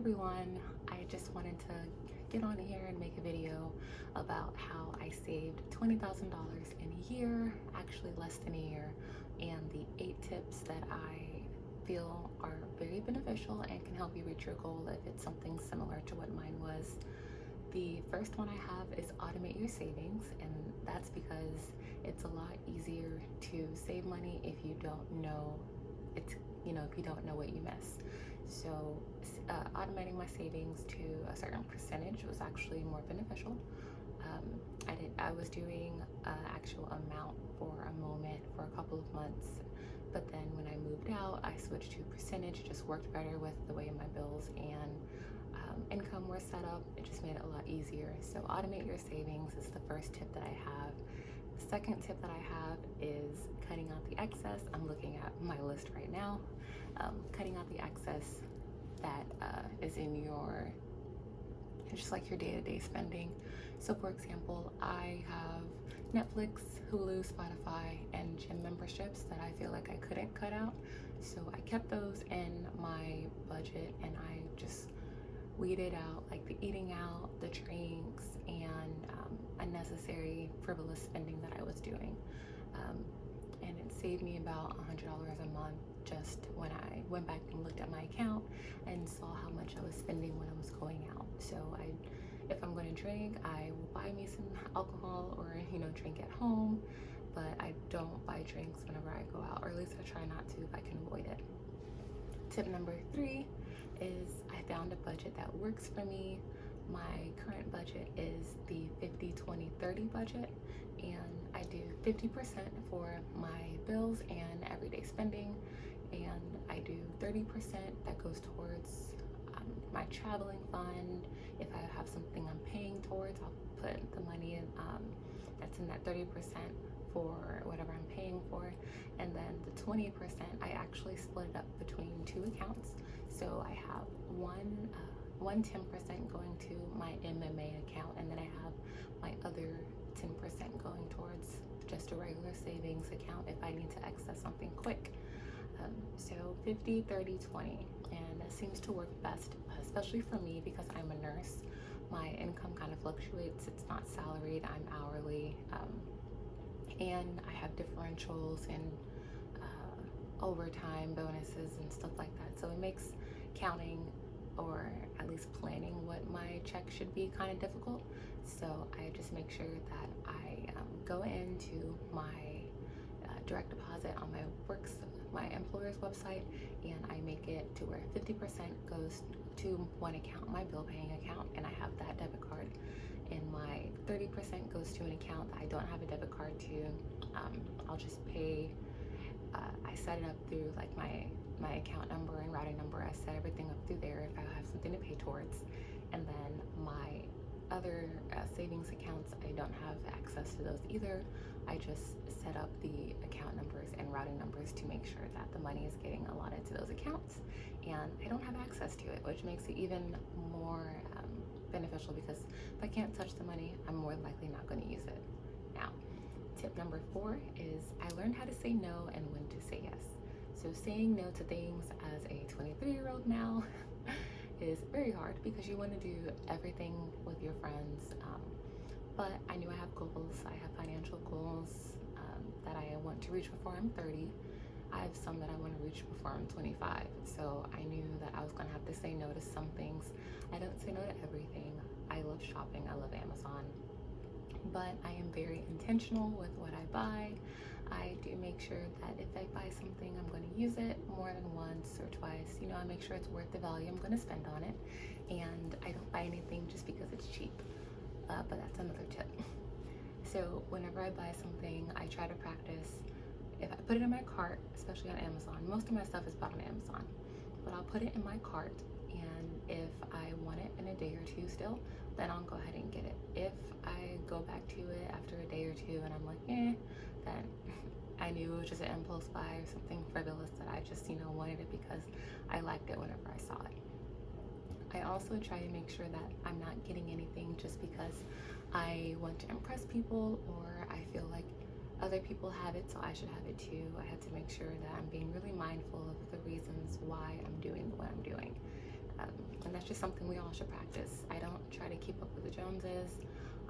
everyone, I just wanted to get on here and make a video about how I saved $20,000 in a year, actually less than a year, and the 8 tips that I feel are very beneficial and can help you reach your goal if it's something similar to what mine was. The first one I have is automate your savings, and that's because it's a lot easier to save money if you don't know if you don't know what you miss. So automating my savings to a certain percentage was actually more beneficial. I was doing actual amount for a moment for a couple of months, but then when I moved out, I switched to percentage. It just worked better with the way my bills and income were set up. It just made it a lot easier. So automate your savings is the first tip that I have. The second tip that I have is cutting out the excess. I'm looking at my list right now. Cutting out the excess that is in your, just like your day-to-day spending. So for example, I have Netflix, Hulu, Spotify, and gym memberships that I feel like I couldn't cut out. So I kept those in my budget and I just weeded out like the eating out, the drinks, and unnecessary frivolous spending that I was doing. And it saved me about $100 a month just when I went back and looked at my account and saw how much I was spending when I was going out. So if I'm going to drink, I will buy me some alcohol or drink at home, but I don't buy drinks whenever I go out, or at least I try not to if I can avoid it. Tip number 3 is I found a budget that works for me. My current budget is the 50-20-30 budget, and I do 50% for my bills and everyday spending, and I do 30% that goes towards my traveling fund. If I have something I'm paying towards, I'll put the money in that's in that 30% for whatever I'm paying for, and then the 20% I actually split it up between 2 accounts. So I have one 10% going to my MMA account, and then I have my other 10% going towards just a regular savings account if I need to access something quick. So 50, 30, 20, and that seems to work best, especially for me because I'm a nurse. My income kind of fluctuates. It's not salaried, I'm hourly, and I have differentials and overtime bonuses and stuff like that. So it makes counting, or at least planning what my check should be, kind of difficult. So I just make sure that I go into my direct deposit on my employer's website, and I make it to where 50% goes to one account, my bill paying account, and I have that debit card, and my 30% goes to an account that I don't have a debit card to. I'll just pay. I set it up through like my account number and routing number. I set everything up through there if I have something to pay towards. And then my other savings accounts, I don't have access to those either. I just set up the account numbers and routing numbers to make sure that the money is getting allotted to those accounts, and I don't have access to it, which makes it even more beneficial because if I can't touch the money, I'm more likely not going to use it. Now, tip number 4 is I learned how to say no and when to say yes. So saying no to things as a 23-year-old now is very hard because you want to do everything with your friends. But I knew I have goals. I have financial goals that I want to reach before I'm 30. I have some that I want to reach before I'm 25. So I knew that I was going to have to say no to some things. I don't say no to everything. I love shopping. I love Amazon. But I am very intentional with what I buy. I do make sure that if I buy something, I'm going to use it more than once or twice. I make sure it's worth the value I'm going to spend on it. And I don't buy anything just because it's cheap. But that's another tip. So whenever I buy something, I try to practice. If I put it in my cart, especially on Amazon, most of my stuff is bought on Amazon, but I'll put it in my cart, and if I want it in a day or 2 still, then I'll go ahead and get it. If I go back to it after a day or 2 and I'm like, then I knew it was just an impulse buy or something frivolous that I just, wanted it because I liked it whenever I saw it. I also try to make sure that I'm not getting anything just because I want to impress people, or I feel like other people have it, so I should have it too. I have to make sure that I'm being really mindful of the reasons why I'm doing what I'm doing. And that's just something we all should practice. I don't try to keep up with the Joneses.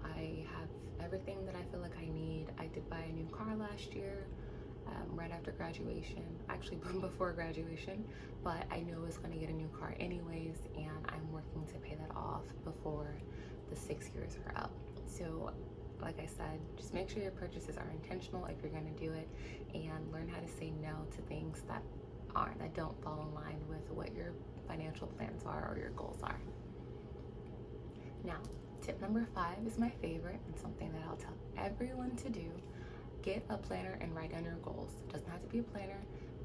I have everything that I feel like I need. I did buy a new car last year, right after graduation, actually before graduation, but I know I was going to get a new car anyways, and I'm working to pay that off before the 6 years are up. So like I said, just make sure your purchases are intentional if you're going to do it, and learn how to say no to things that don't fall in line with what your financial plans are or your goals are. Now, tip number 5 is my favorite and something that I'll tell everyone to do. Get a planner and write down your goals. It doesn't have to be a planner.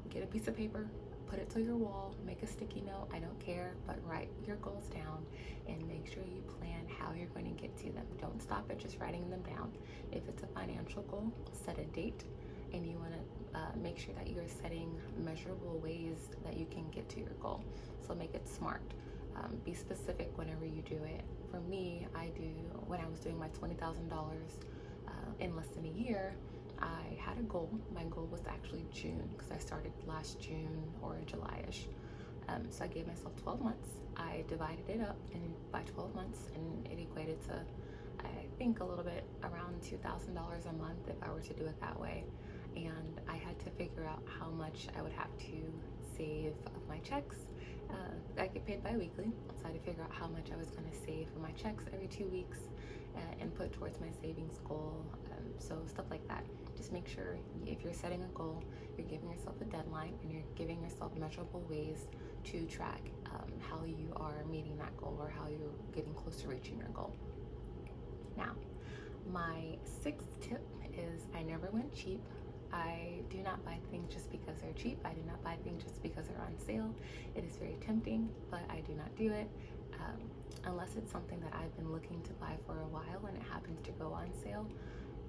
Get a piece of paper, put it to your wall, make a sticky note, I don't care, but write your goals down and make sure you plan how you're going to get to them. Don't stop at just writing them down. If it's a financial goal, set a date, and you want to make sure that you're setting measurable ways that you can get to your goal. So make it smart. Be specific whenever you do it. For me, when I was doing my $20,000 in less than a year, I had a goal. My goal was actually June, because I started last June or July-ish. So I gave myself 12 months. I divided it up by 12 months, and it equated to, I think, a little bit around $2,000 a month if I were to do it that way. And I had to figure out how much I would have to save of my checks. I get paid bi-weekly, so I had to figure out how much I was going to save for my checks every 2 weeks and put towards my savings goal. So stuff like that. Just make sure if you're setting a goal, you're giving yourself a deadline and you're giving yourself measurable ways to track how you are meeting that goal or how you're getting close to reaching your goal. Now, my 6th tip is I never went cheap. I do not buy things just because they're cheap. I do not buy things just because they're on sale. It is very tempting, but I do not do it unless it's something that I've been looking to buy for a while and it happens to go on sale.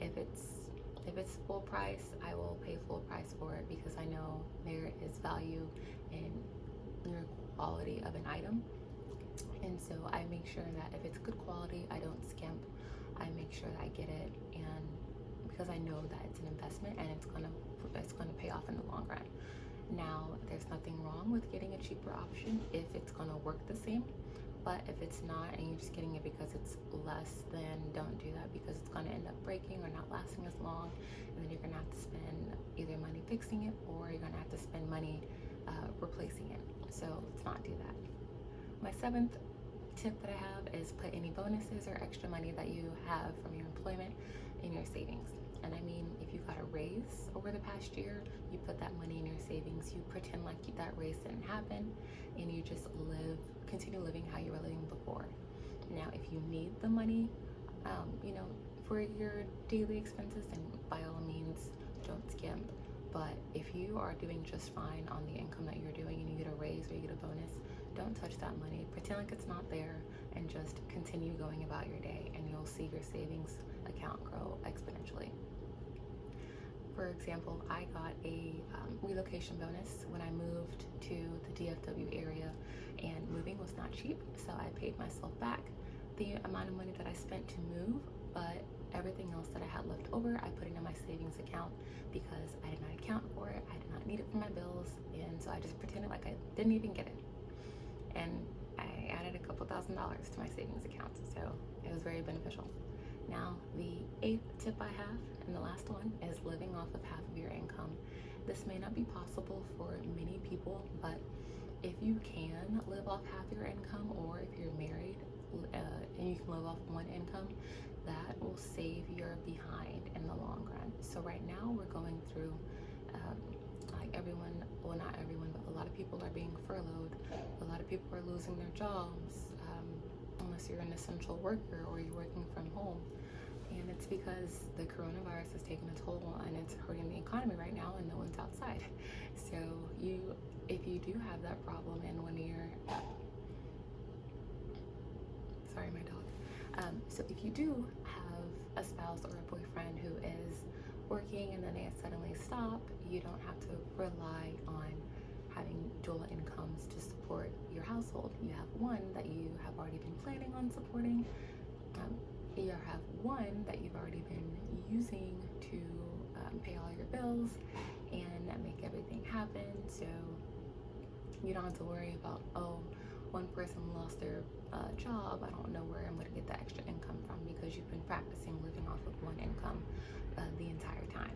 If it's full price, I will pay full price for it because I know there is value in your quality of an item. And so I make sure that if it's good quality, I don't skimp. I make sure that I get it, and because I know that it's an investment and it's gonna pay off in the long run. Now, there's nothing wrong with getting a cheaper option if it's gonna work the same, but if it's not and you're just getting it because it's less, then don't do that, because it's gonna end up breaking or not lasting as long, and then you're gonna have to spend either money fixing it or you're gonna have to spend money replacing it. So let's not do that. My 7th tip that I have is put any bonuses or extra money that you have from your employment in your savings. And I mean, if you got a raise over the past year, you put that money in your savings. You pretend like that raise didn't happen, and you just continue living how you were living before. Now, if you need the money, for your daily expenses, then by all means, don't skimp. But if you are doing just fine on the income that you're doing and you get a raise or you get a bonus, don't touch that money. Pretend like it's not there and just continue going about your day, and you'll see your savings account grow exponentially. For example, I got a relocation bonus when I moved to the DFW area, and moving was not cheap, so I paid myself back the amount of money that I spent to move, but everything else that I had left over, I put it in my savings account because I did not account for it. I did not need it for my bills, and so I just pretended like I didn't even get it. And I added a couple $1,000s to my savings account, so it was very beneficial. Now, the 8th tip I have, and the last one, is living off of half of your income. This may not be possible for many people, but if you can live off half your income, or if you're married and you can live off one income, that will save your behind in the long run. So right now we're going through, everyone, well, not everyone, but a lot of people are being furloughed. A lot of people are losing their jobs, unless you're an essential worker or you're working from home. And it's because the coronavirus has taken a toll and it's hurting the economy right now, and no one's outside. So if you do have that problem, and when you're, sorry, my dog. So if you do have a spouse or a boyfriend who is working and then they suddenly stop, you don't have to rely on having dual incomes to support your household. You have one that you have already been planning on supporting. You have one that you've already been using to pay all your bills and make everything happen. So you don't have to worry about, oh, one person lost their job, I don't know where I'm going to get the extra income from, because you've been practicing living off of one income the entire time.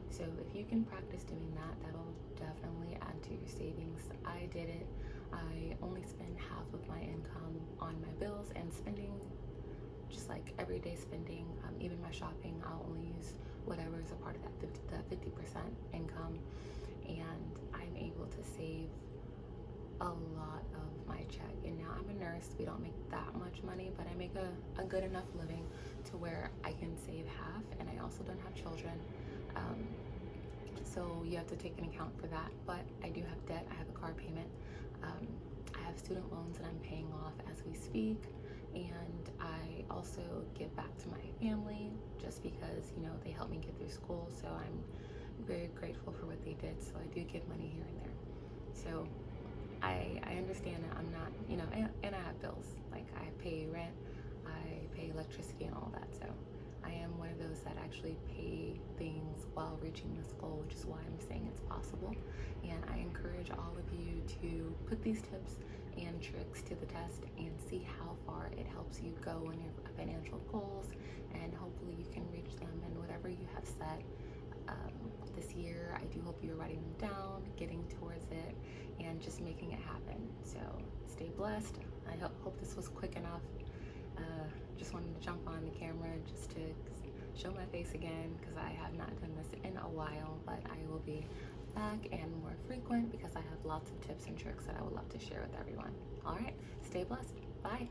So if you can practice doing that, that'll definitely add to your savings. I did it. I only spend half of my income on my bills and spending, just like everyday spending. Even my shopping, I'll only use whatever is a part of that 50% income, and I'm able to save a lot of my check. And now I'm a nurse, we don't make that much money, but I make a good enough living to where I can save half, and I also don't have children. So you have to take an account for that. But I do have debt. I have a car payment. I have student loans that I'm paying off as we speak, and I also give back to my family just because, you know, they helped me get through school, so I'm very grateful for what they did. So I do give money here and there. So I understand that I'm not, you know, and I have bills. Like, I pay rent, I pay electricity and all that. So I am one of those that actually pay things while reaching this goal, which is why I'm saying it's possible. And I encourage all of you to put these tips and tricks to the test and see how far it helps you go in your financial goals, and hopefully you can reach them. And whatever you have set this year, I do hope you're writing them down, getting towards it, and just making it happen. So stay blessed. I hope this was quick enough. Just wanted to jump on the camera just to show my face again, because I have not done this in a while, but I will be back and more frequent because I have lots of tips and tricks that I would love to share with everyone. All right, stay blessed. Bye.